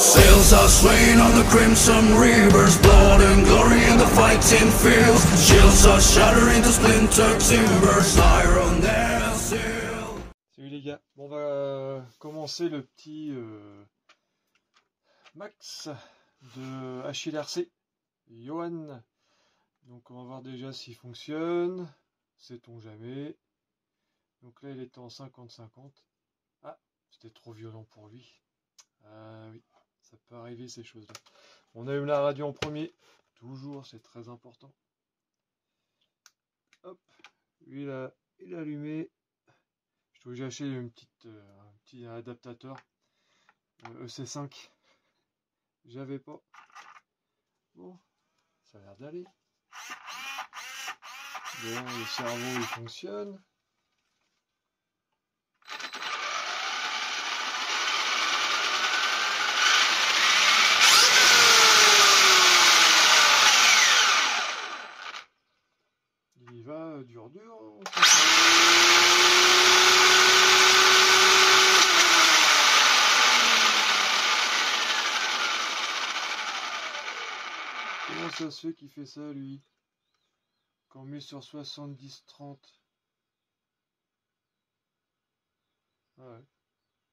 Sails are swaying on the crimson rivers, blood and glory in the fighting fields. Shields are shattering the splintered timbers, iron and steel. Salut les gars, bon, on va commencer le petit max de HLRC, Johan. Donc on va voir déjà s'il fonctionne, sait-on jamais. Donc là il était en 50-50. Ah, c'était trop violent pour lui. Ah oui, ça peut arriver ces choses-là. On allume la radio en premier, toujours, c'est très important. Hop, lui il a allumé. J'ai acheté un petit adaptateur EC5. J'avais pas. Bon, ça a l'air d'aller. Bon, le cerveau il fonctionne. Il y va dur. Comment ça se fait qu'il fait ça, lui? Quand on met sur 70-30. Ouais.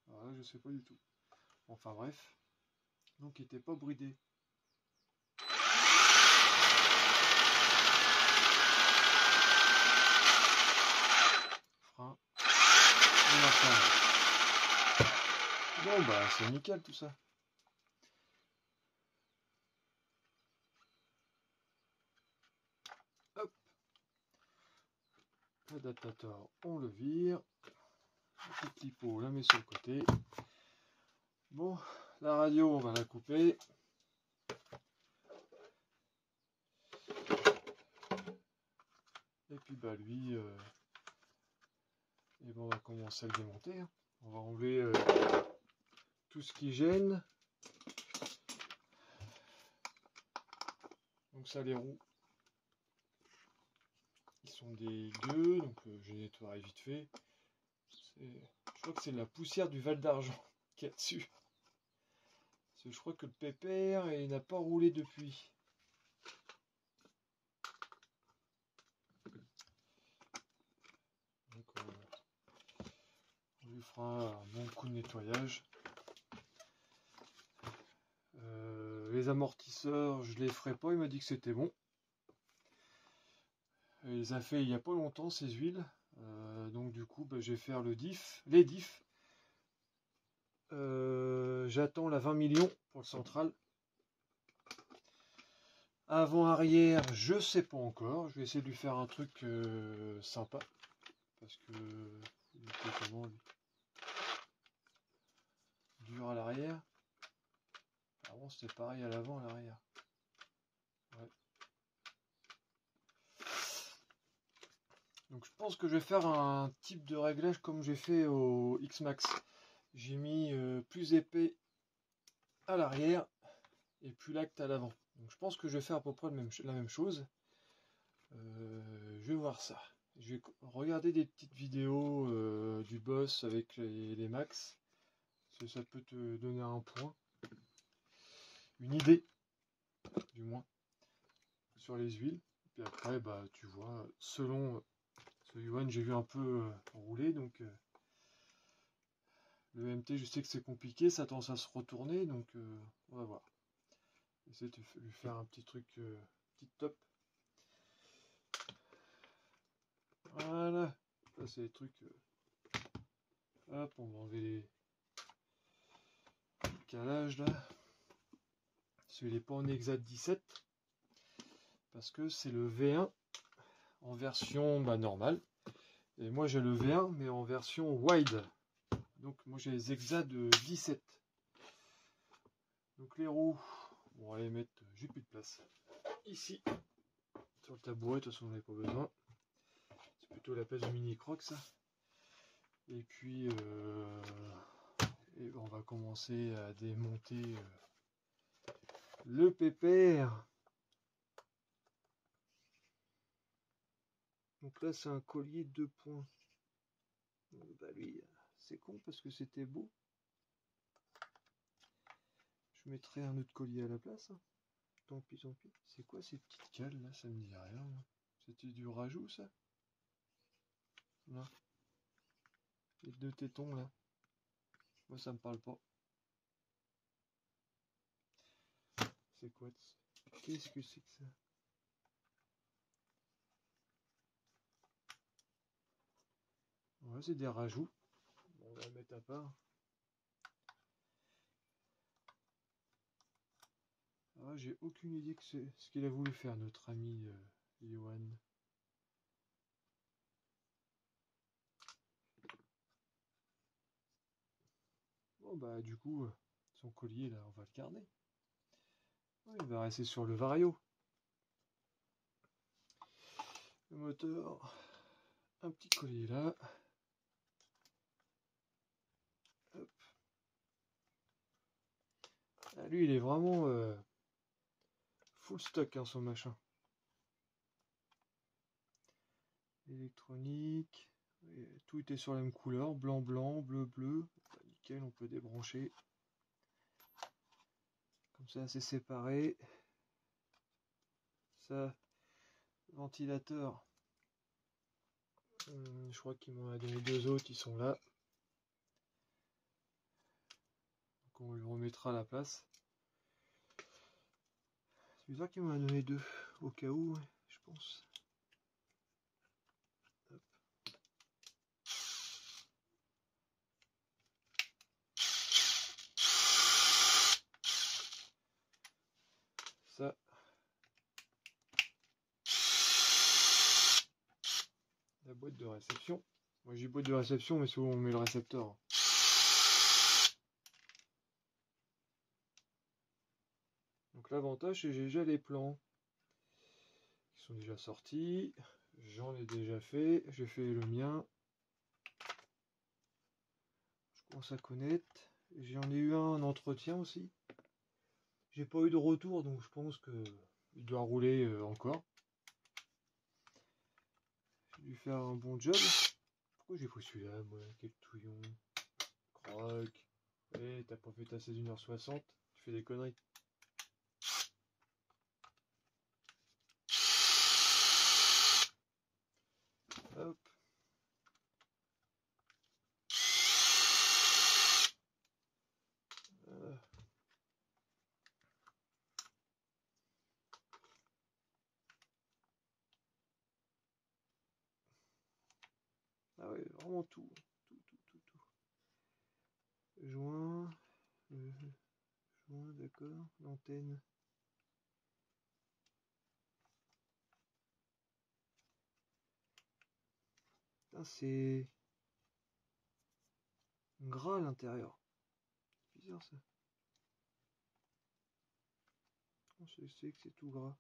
Ouais, je sais pas du tout. Enfin bref. Donc il était pas bridé. Frein. Et enfin. Bon bah c'est nickel tout ça. Hop. L'adaptateur, on le vire. Le petit pot, on la met sur le côté. Bon, la radio, on va la couper. Et puis bah lui, et ben on va commencer à le démonter. On va enlever tout ce qui gêne. Donc ça, les roues, ils sont dégueux, donc je nettoierai vite fait. Je crois que c'est la poussière du Val d'Argent qu'il y a dessus. Parce que je crois que le pépère, il n'a pas roulé depuis. Donc on lui fera un bon coup de nettoyage. Les amortisseurs, je les ferai pas, il m'a dit que c'était bon. Il les a fait il n'y a pas longtemps, ces huiles. Donc du coup, bah, je vais faire les diffs. J'attends la 20 millions pour le central. Avant-arrière, je sais pas encore. Je vais essayer de lui faire un truc sympa. Parce que il était comment, lui, dur à l'arrière. Avant c'était pareil à l'avant, à l'arrière. Ouais. Donc je pense que je vais faire un type de réglage comme j'ai fait au X-Max. J'ai mis plus épais à l'arrière et plus lact à l'avant. Donc je pense que je vais faire à peu près la même chose. Je vais voir ça. Je vais regarder des petites vidéos du boss avec les max. Ça peut te donner un point. Une idée, du moins, sur les huiles. Et puis après, bah, tu vois, selon ce Yuan, j'ai vu un peu rouler, donc le MT, je sais que c'est compliqué, ça tend à se retourner, donc on va voir. Essayer de lui faire un petit truc, petit top. Voilà, ça c'est les trucs. Hop, on va enlever les calages là. Celui-là n'est pas en Exact 17 parce que c'est le V1 en version normale. Et moi j'ai le V1 mais en version wide. Donc moi j'ai les Exact de 17. Donc les roues, on va les mettre, j'ai plus de place. Ici, sur le tabouret, de toute façon on n'en a pas besoin. C'est plutôt la place du mini croc ça. Et puis on va commencer à démonter le pépère. Donc là c'est un collier 2 points. Bah lui, c'est con parce que c'était beau. Je mettrai un autre collier à la place. Hein. Tant pis, tant pis. C'est quoi ces petites cales là? Ça me dit rien. C'était du rajout ça? Là. Les deux tétons là. Moi ça me parle pas. C'est quoi? Qu'est-ce que c'est que ça? Ouais, c'est des rajouts. Bon, on va le mettre à part. Ah, j'ai aucune idée que c'est ce qu'il a voulu faire notre ami Johan. Bon bah du coup, son collier là, on va le garder. Ouais, il va rester sur le Vario. Le moteur, un petit collier là. Hop. Ah, lui il est vraiment full stock hein, son machin. Électronique, et tout était sur la même couleur, blanc blanc, bleu bleu. Bah, nickel, on peut débrancher. Comme ça c'est séparé. Ça, ventilateur. Je crois qu'il m'en a donné deux autres, ils sont là. Donc on le remettra à la place. C'est bizarre qu'il m'en a donné deux, au cas où, je pense. Hop. Ça. La boîte de réception. Moi j'ai boîte de réception, mais souvent on met le récepteur. Donc l'avantage c'est que j'ai déjà les plans qui sont déjà sortis. J'en ai déjà fait. J'ai fait le mien. Je commence à connaître. J'en ai eu un entretien aussi. J'ai pas eu de retour, donc je pense que il doit rouler encore. J'ai dû faire un bon job. Pourquoi j'ai pris celui-là, moi? Quel touillon. Croc. Eh, t'as pas fait ta 16h60, tu fais des conneries. Hop. Ah ouais, vraiment tout. Tout. Joint. Joint, d'accord. L'antenne. C'est gras à l'intérieur. C'est bizarre ça. Je sais que c'est tout gras.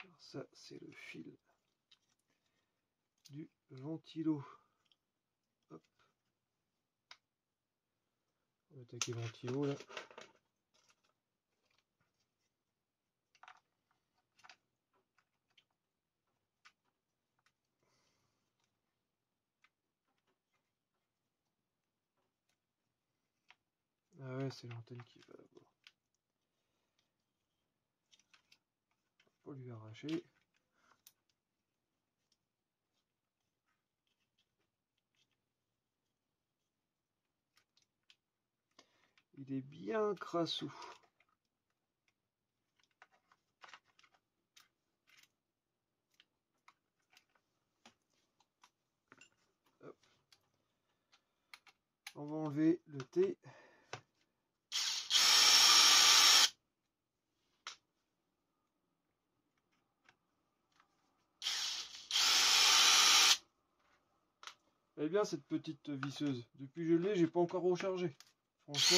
Alors ça, c'est le fil du ventilo. Hop. On va attaquer le ventilo là. Ah ouais, c'est l'antenne qui va d'abord. Pas lui arracher. Il est bien crassou. Hop. On va enlever le T. Elle est bien cette petite visseuse. Depuis que je l'ai, j'ai pas encore rechargé. Franchement,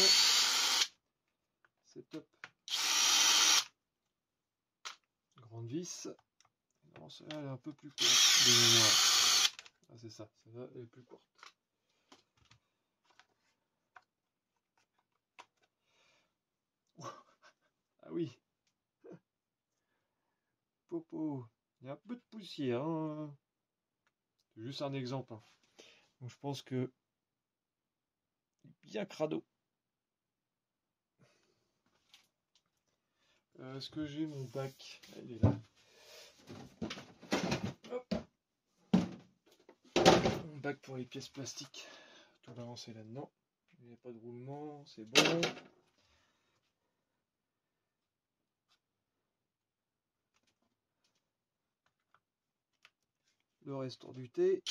c'est top. Grande vis. Non, celle-là, elle est un peu plus courte de mémoire. Ah, c'est ça. Celle-là, elle est plus courte. Ah oui. Popo. Il y a un peu de poussière. Hein. C'est juste un exemple. Hein. Donc je pense que bien crado. Est-ce que j'ai mon bac? Il est là. Hop. Mon bac pour les pièces plastiques. Tout balancer là-dedans. Il n'y a pas de roulement, c'est bon. Le restant du thé.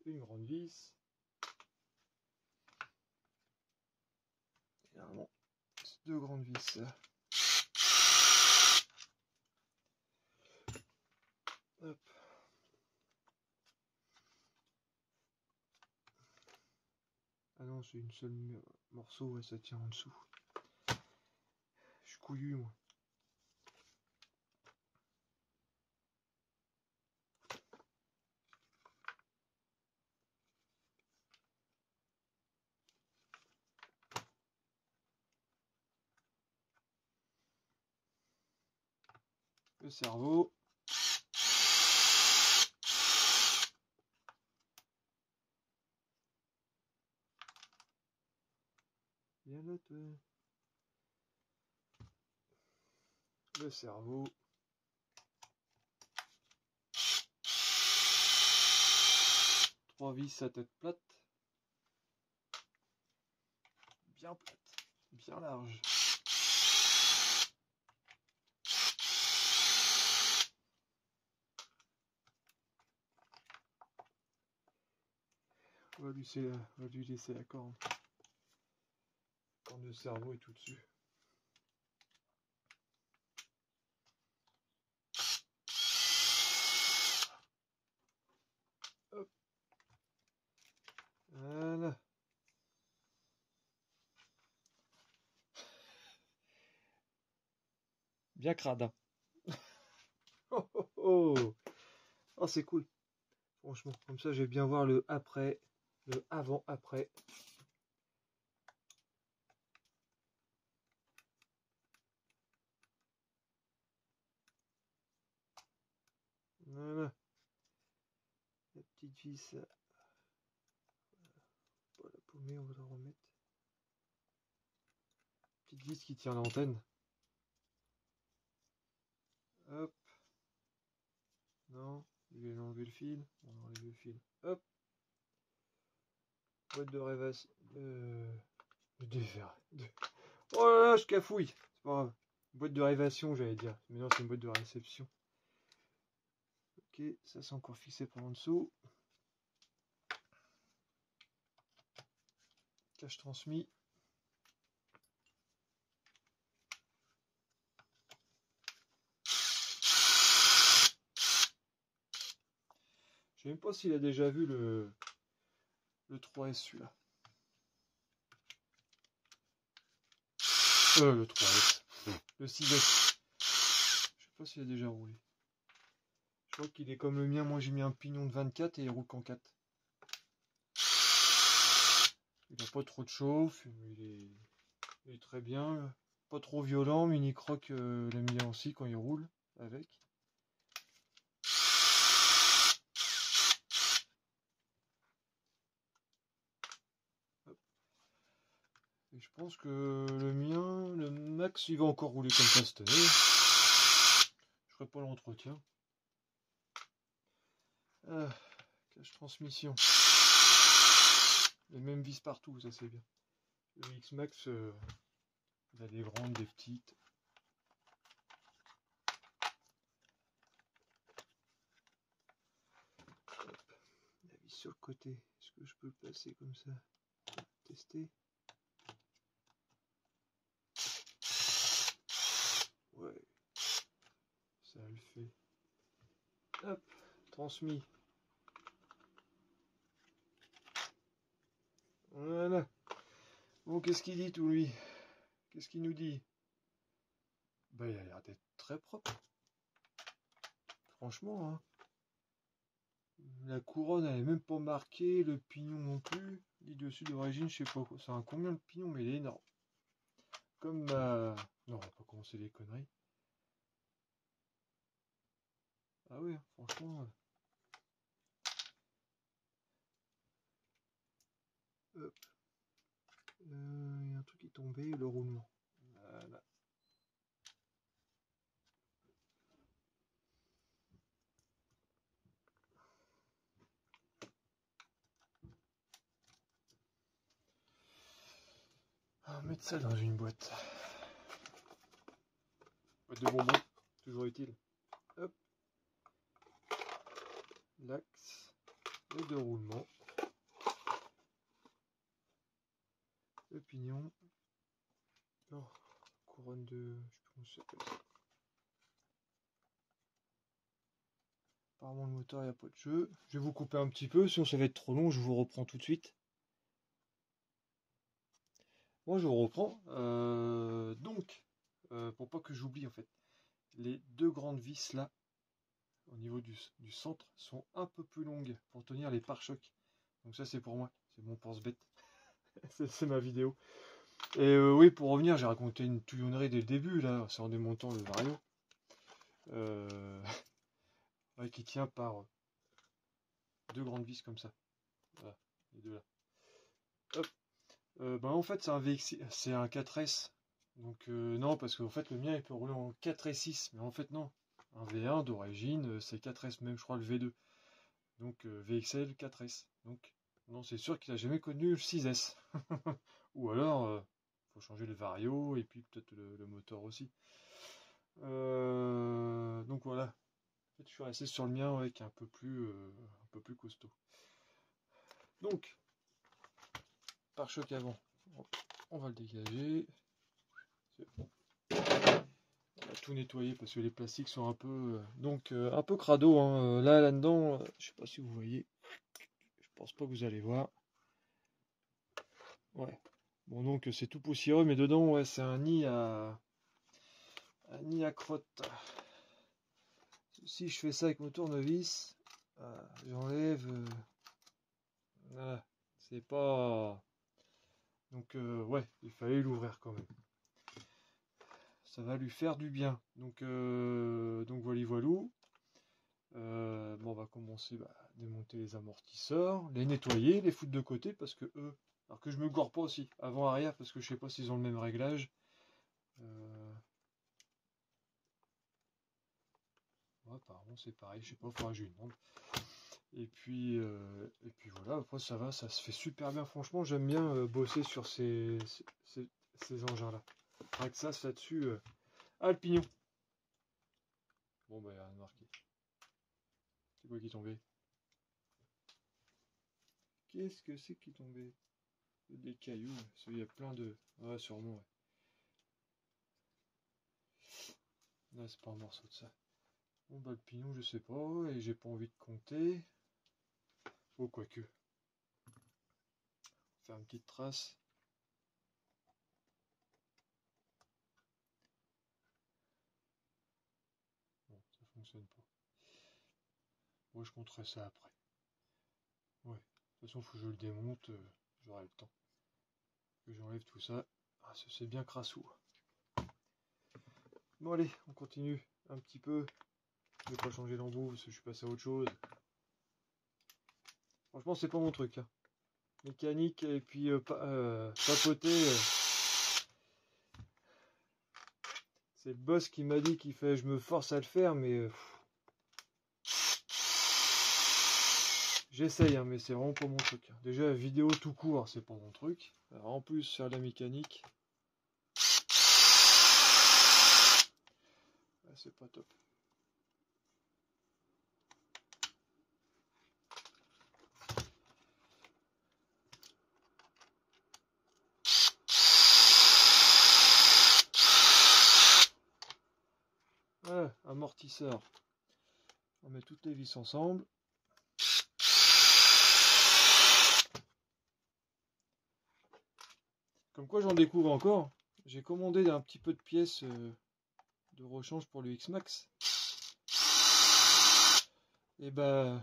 Une grande vis. Et normalement, deux grandes vis. Hop. Ah non, c'est une seule morceau, ouais, ça tient en dessous. Je suis couillu, moi. Le cerveau. Viens là, toi. Le cerveau. Trois vis à tête plate. Bien plate. Bien large. On va lui laisser la corne. Corne de cerveau est tout dessus. Hop. Voilà. Bien crade. Hein. Oh, oh, oh. Oh, c'est cool. Franchement, comme ça, je vais bien voir le après, le avant-après. Voilà. La petite vis. Pas la paumer, on va la remettre. Petite vis qui tient l'antenne. Hop. Non, je vais enlever le fil. On va enlever le fil. Hop. Boîte de rêvasse. De défer. Oh là là, je cafouille. C'est pas grave. Boîte de révation, j'allais dire. Mais non, c'est une boîte de réception. Ok, ça c'est encore fixé par en dessous. Cache transmis. Je sais même pas s'il a déjà vu le 3S celui-là. Le 3S. Le 6S. Je sais pas s'il a déjà roulé. Je crois qu'il est comme le mien. Moi j'ai mis un pignon de 24 et il roule qu'en 4. Il a pas trop de chauffe. Il est très bien. Pas trop violent. Mini croc l'aime bien aussi quand il roule avec. Et je pense que le mien, le max, il va encore rouler comme ça cette année. Je ferai pas l'entretien. Cache transmission. Les mêmes vis partout, ça c'est bien. Le X-Max, il a des grandes, des petites. Hop. La vis sur le côté. Est-ce que je peux le passer comme ça? Tester. Ouais. Ça le fait. Hop. Transmis. Voilà. Bon, qu'est-ce qu'il dit tout lui? Qu'est-ce qu'il nous dit? Bah, il a l'air d'être très propre. Franchement, hein. La couronne, elle est même pas marquée, le pignon non plus. Dit dessus d'origine, je sais pas quoi. C'est un combien le pignon, mais il est énorme. Comme ma... Non, on va pas commencer les conneries. Ah oui, franchement... Hop. Il y a un truc qui est tombé, le roulement. Voilà. On va mettre ça dans une boîte. Boîte de bonbons, toujours utile. Hop. L'axe, les deux roulements, le pignon, oh, couronne de... je sais pas comment ça s'appelle. Apparemment le moteur, il n'y a pas de jeu. Je vais vous couper un petit peu, sinon ça va être trop long, je vous reprends tout de suite. Moi je vous reprends. Donc, pour pas que j'oublie en fait, les deux grandes vis là, au niveau du centre, sont un peu plus longues pour tenir les pare-chocs. Donc ça c'est pour moi, c'est mon pense-bête. C'est ma vidéo. Et oui, pour revenir, j'ai raconté une touillonnerie dès le début, là, c'est en démontant le Vario. Ouais, qui tient par deux grandes vis comme ça. Voilà, les deux là. Hop. Ben, en fait, c'est un VX, c'est un 4S. Donc non, parce qu'en fait, le mien, il peut rouler en 4S6. Mais en fait, non. Un V1 d'origine, c'est 4S, même je crois le V2. Donc VXL 4S. Donc non, c'est sûr qu'il n'a jamais connu le 6S. Ou alors, faut changer le Vario et puis peut-être le moteur aussi. Donc voilà. En fait, je suis resté sur le mien avec un peu plus costaud. Donc, pare-choc avant, on va le dégager. Bon. On va tout nettoyer parce que les plastiques sont un peu un peu crado. Hein. Là-dedans, je sais pas si vous voyez. Je pense pas que vous allez voir. Ouais. Bon, donc c'est tout poussiéreux, mais dedans, ouais, c'est un nid à crotte. Si je fais ça avec mon tournevis, j'enlève. Voilà, c'est pas. Donc ouais, il fallait l'ouvrir quand même. Ça va lui faire du bien. Donc voilà, voilou. Bon, on va commencer à démonter les amortisseurs, les nettoyer, les foutre de côté parce que eux. Alors que je me gore pas aussi, avant arrière, parce que je sais pas s'ils ont le même réglage. Ouais, apparemment c'est pareil, je sais pas, faudra que je lui demande. Et puis voilà, après ça va, ça se fait super bien, franchement, j'aime bien bosser sur ces engins-là. Avec ça là-dessus. Ah, le pignon. Bon, bah, il y a rien de marqué. C'est quoi qui est tombé? Qu'est-ce que c'est qui est tombé? Des cailloux, il y a plein de... Ouais, sûrement, ouais. Là, c'est pas un morceau de ça. Bon, bah, le pignon, je sais pas, et j'ai pas envie de compter. Oh, quoique. Faire une petite trace. Bon, ça fonctionne pas. Moi, je compterai ça après. Ouais, de toute façon, faut que je le démonte, j'aurai le temps. Que j'enlève tout ça. Ah, c'est bien crassou. Bon, allez, on continue un petit peu. Je vais pas changer l'embout parce que je suis passé à autre chose. Franchement, c'est pas mon truc. Hein. Mécanique et puis papoter. C'est le boss qui m'a dit qu'il fait. Je me force à le faire, mais j'essaye, hein, mais c'est vraiment pas mon truc. Déjà, la vidéo tout court, c'est pas mon truc. Alors, en plus, faire de la mécanique, c'est pas top. Voilà, amortisseur. On met toutes les vis ensemble. Comme quoi j'en découvre encore. J'ai commandé un petit peu de pièces de rechange pour le X-Max. Et bah,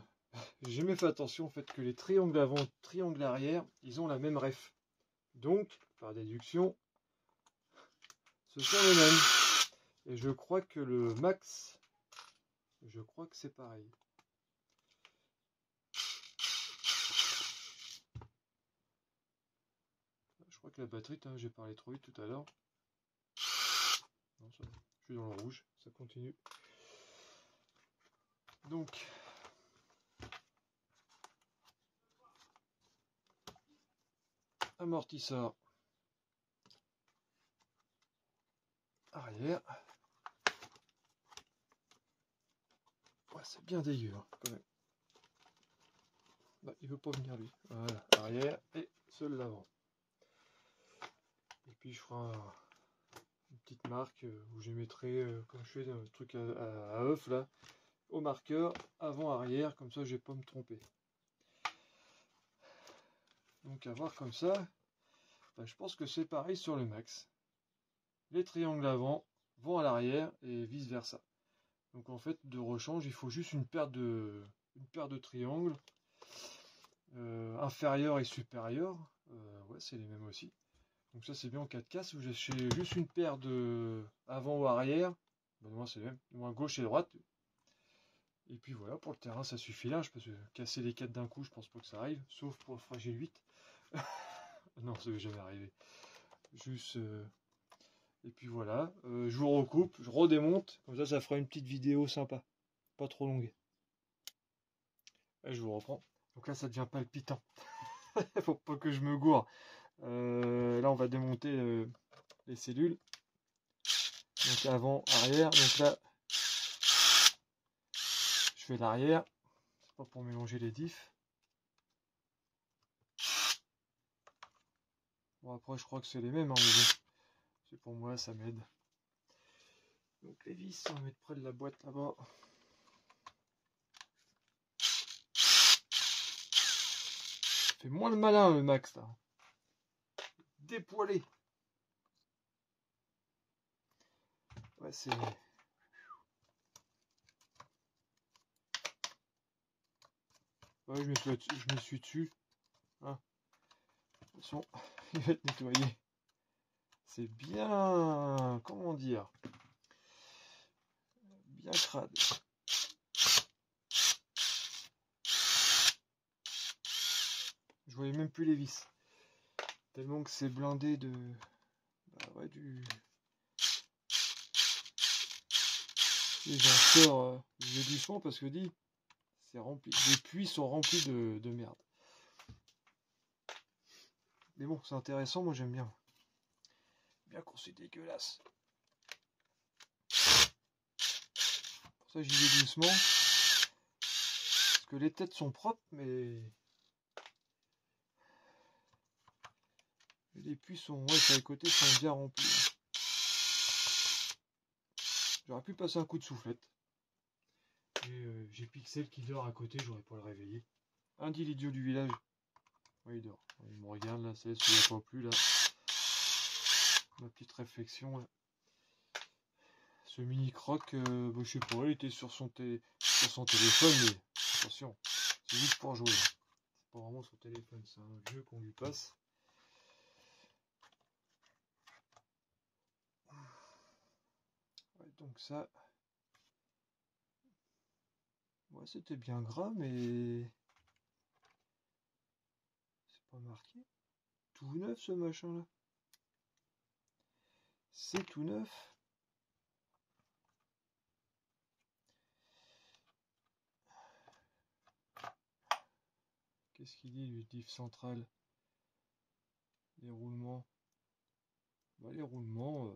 j'ai jamais fait attention au fait que les triangles avant, triangles arrière, ils ont la même ref. Donc, par déduction, ce sont les mêmes. Et je crois que le Max, je crois que c'est pareil. que la batterie, j'ai parlé trop vite tout à l'heure. Non, ça, je suis dans le rouge, ça continue. Donc, amortisseur arrière. Ouais, c'est bien dégueu, hein, quand même. Bah, il veut pas venir lui. Voilà, arrière et seul l'avant. Et puis je ferai une petite marque où je mettrai, comme je fais un truc à œuf là, au marqueur avant-arrière, comme ça je vais pas me tromper. Donc à voir comme ça, bah, je pense que c'est pareil sur le Max. Les triangles avant vont à l'arrière et vice versa. Donc en fait de rechange il faut juste une paire de triangles inférieur et supérieur. Ouais, c'est les mêmes aussi. Donc ça c'est bien en 4K. Si vous achetez juste une paire de avant ou arrière, ben moi c'est les mêmes, moins gauche et droite. Et puis voilà, pour le terrain ça suffit large, parce que casser les 4 d'un coup je pense pas que ça arrive, sauf pour le fragile 8. Non, ça va jamais arriver. Juste et puis voilà, je vous recoupe, je redémonte, comme ça fera une petite vidéo sympa, pas trop longue. Et je vous reprends. Donc là ça devient palpitant. Faut pas que je me gourre. Là on va démonter les cellules. Donc avant, arrière. Donc là je fais l'arrière. C'est pas pour mélanger les diffs. Bon après je crois que c'est les mêmes, hein, mais bon, c'est pour moi, ça m'aide. Donc les vis, on va mettre près de la boîte là-bas. Fait moins le malin le Max là. Dépoilé. Ouais, c'est... Ouais, je me suis dessus. Hein. De toute façon, il va être nettoyé. C'est bien... Comment dire? Bien crade. Je voyais même plus les vis. Tellement que c'est blindé de... Bah ouais, Et j'en sors doucement parce que dit... C'est rempli. Les puits sont remplis de merde. Mais bon, c'est intéressant, moi j'aime bien. Bien qu'on c'est dégueulasse. Pour ça j'y vais doucement. Parce que les têtes sont propres, mais... Les puits sont... Ouais, sur les côtés sont bien remplis. J'aurais pu passer un coup de soufflette. J'ai Pixel qui dort à côté, j'aurais pas le réveiller. Un dit l'idiot du village. Ouais, il dort. Il me regarde là, ça ne pas plus là. Ma petite réflexion là. Ce mini croc, bah, je sais pas, il était sur son téléphone, mais attention, c'est juste pour jouer. C'est pas vraiment son téléphone, c'est un jeu qu'on lui passe. Ouais, donc ça... Ouais, c'était bien gras, mais... C'est pas marqué. Tout neuf ce machin là. C'est tout neuf. Qu'est-ce qu'il dit, le diff central? Les roulements. Bah, les roulements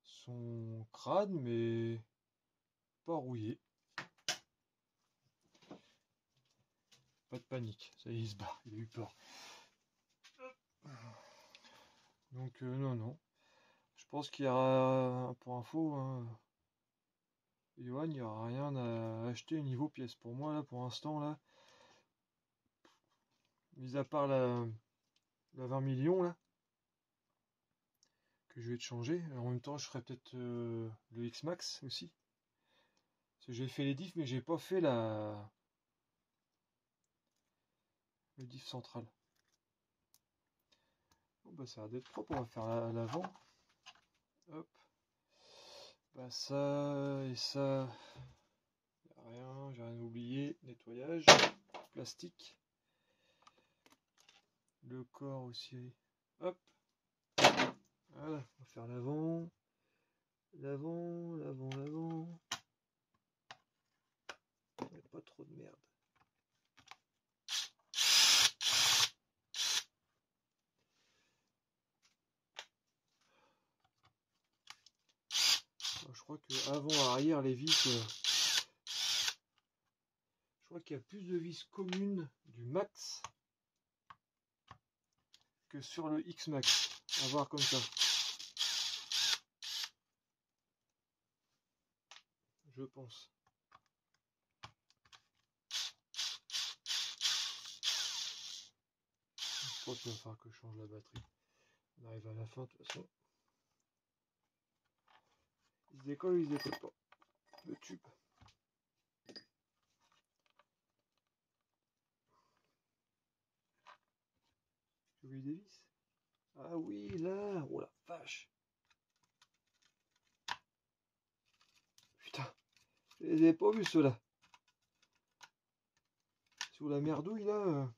sont crades, mais pas rouillés. Pas de panique. Ça y est, il se barre. Il a eu peur. Donc, non, non. Je pense qu'il y aura, pour info, hein, Johan, il n'y aura rien à acheter niveau pièce. Pour moi, là, pour l'instant, là, mis à part la 20 millions, là, que je vais te changer. En même temps, je ferai peut-être le X-Max aussi. Parce que j'ai fait les diffs, mais j'ai pas fait le diff central. Bon, bah, ça va d'être propre. On va faire à l'avant. Hop. Bah, ça et ça. Rien, j'ai rien oublié. Nettoyage. Plastique. Le corps aussi. Hop. Voilà, on va faire l'avant. L'avant, l'avant, l'avant. Pas trop de merde. Alors, je crois que avant, arrière, les vis. Je crois qu'il y a plus de vis communes du Max que sur le X-Max. À voir comme ça. Je pense. Je crois qu'il va falloir que je change la batterie. On arrive à la fin de toute façon. Il se décolle ou il se décolle pas? Le tube. J'ai oublié des vis. Ah oui, là. Oh la vache. Putain. Je les ai pas vus ceux-là. Sous la merdouille là.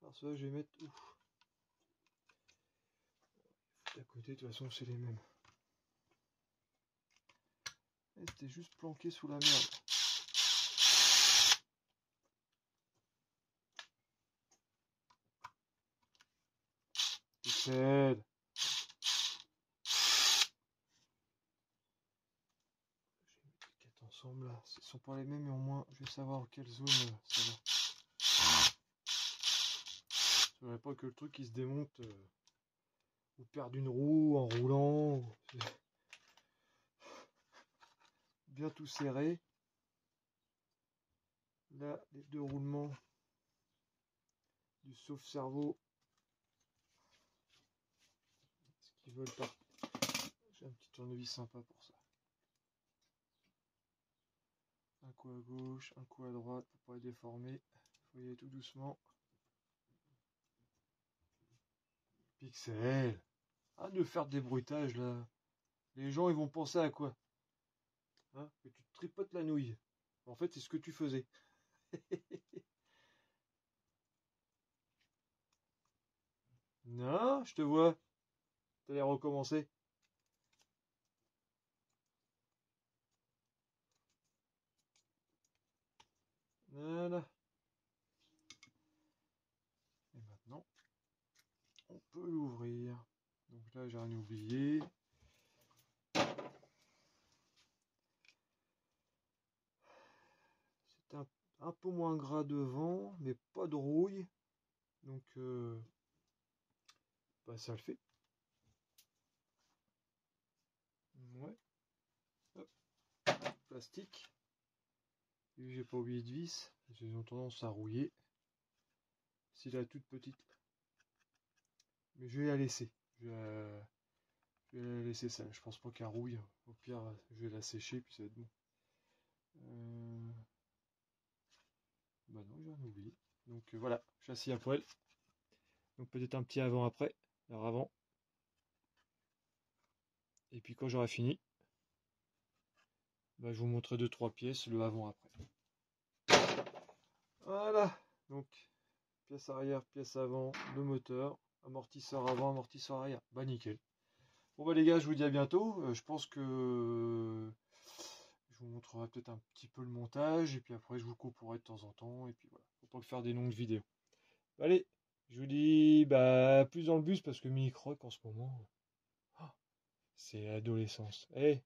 Alors ceux-là je vais mettre. Ouf. À côté, de toute façon c'est les mêmes. C'était juste planqué sous la merde. Pixel. Je vais mettre les 4 ensemble là. Ce sont pas les mêmes, mais au moins je vais savoir quelle zone ça va. Je voudrais pas que le truc il se démonte ou perdre une roue en roulant. Bien tout serré. Là, les deux roulements du sauve-cerveau. Ce qu'ils veulent pas. J'ai un petit tournevis sympa pour ça. Un coup à gauche, un coup à droite pour pas être déformé. Faut y aller tout doucement. Pixel. Arrête de faire des bruitages là. Les gens ils vont penser à quoi? Hein? Que tu te tripotes la nouille. En fait c'est ce que tu faisais. Non, je te vois. T'allais recommencer. Voilà. Et maintenant, on peut l'ouvrir. Donc là, j'ai rien oublié. C'est un peu moins gras devant, mais pas de rouille. Donc, bah, ça le fait. Ouais. Hop. Plastique. Et j'ai pas oublié de vis. Ils ont tendance à rouiller. C'est la toute petite. Mais je vais la laisser. Je vais la laisser ça. Je pense pas qu'elle rouille. Au pire, je vais la sécher puis ça va être bon. Bah non, j'ai rien oublié. Donc voilà, châssis à poil. Donc peut-être un petit avant-après. Alors avant. Et puis quand j'aurai fini, bah, je vous montrerai 2-3 pièces, le avant-après. Voilà. Donc pièce arrière, pièce avant, le moteur, amortisseur avant, amortisseur arrière. Bah nickel. Bon bah les gars, je vous dis à bientôt. Je pense que je vous montrerai peut-être un petit peu le montage. Et puis après je vous couperai de temps en temps. Et puis voilà. Faut pas faire des longues vidéos. Allez, je vous dis bah plus dans le bus parce que Mini Croc en ce moment. C'est l'adolescence. Eh,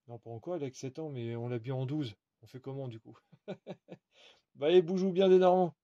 non pas encore, elle a que 7 ans, mais on l'a bien en 12. On fait comment du coup? Bah allez, bougez bien des Normands.